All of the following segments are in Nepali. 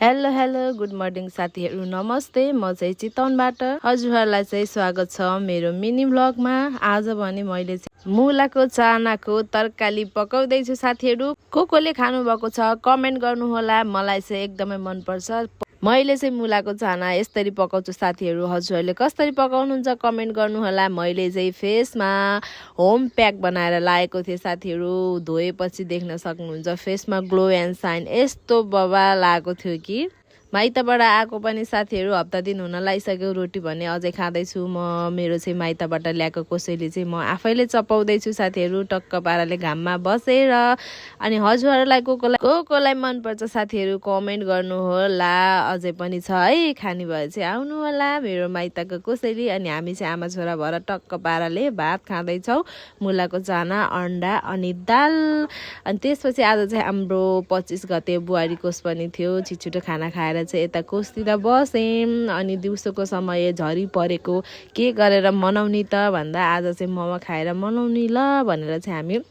हेलो हेलो गुड मर्निङ साथीहरू नमस्ते म चाहिँ चितवनबाट हजुरहरूलाई चाहिँ स्वागत छ मेरो मिनी भ्लगमा। आज भने मैले मुलाको चानाको तरकारी पकाउँदैछु साथीहरू। कोले खानु भएको छ कमेन्ट गर्नु होला। मलाई चाहिँ एकदमै मन पर्छ। मैले चाहिँ मुलाको चाना यसरी पकाउँछु साथीहरू। हजुरहरूले कसरी पकाउनुहुन्छ कमेन्ट गर्नु होला। मैले चाहिँ फेसमा होम प्याक बनाएर लाएको थिएँ साथीहरू। धोएपछि देख्न सक्नुहुन्छ फेसमा ग्लो एन्ड साइन यस्तो बबा लागेको थियो कि माइतबाट आएको पनि साथीहरू हप्ता दिन हुन लागिसक्यो। रोटी भने अझै खाँदैछु म। मेरो चाहिँ माइतबाट ल्याएको कोसेली चाहिँ म आफैले चपाउँदैछु साथीहरू टक्क पाराले घाममा बसेर। अनि हजुरहरूलाई कोलाई मनपर्छ साथीहरू कमेन्ट गर्नु होला। अझै पनि छ है, खाने भए चाहिँ आउनु होला मेरो माइतको कोसेली। अनि हामी चाहिँ आमा छोरा भएर टक्क पाराले भात खाँदैछौँ, मुलाको चाना अन्डा अनि दाल। अनि त्यसपछि आज चाहिँ हाम्रो 25 गते बुहारी कोस पनि थियो। छिटो खाना खाएर चाहिँ यता कोसतिर बसेँ। अनि दिउँसोको समय झरी परेको के गरेर मनाउने त भन्दा आज चाहिँ मोमो खाएर मनाउने ल भनेर चाहिँ हामी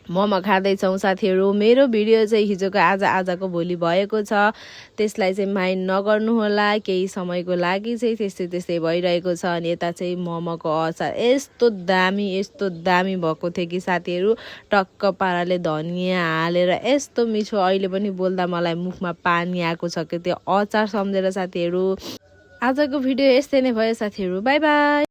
मोमो खाँदैछौँ साथीहरू। मेरो भिडियो चाहिँ हिजोको आजको भोलि भएको छ, त्यसलाई चाहिँ माइन्ड नगर्नु होला। केही समयको लागि चाहिँ त्यस्तै भइरहेको छ। अनि यता चाहिँ मोमोको अचार यस्तो दामी भएको थियो कि साथीहरू टक्क पाराले धनियाँ हालेर यस्तो मिठो। अहिले पनि बोल्दा मलाई मुखमा पानी आएको छ कि त्यो अचार सम्झेर साथीहरू। आजको भिडियो यस्तै नै भयो साथीहरू। By by.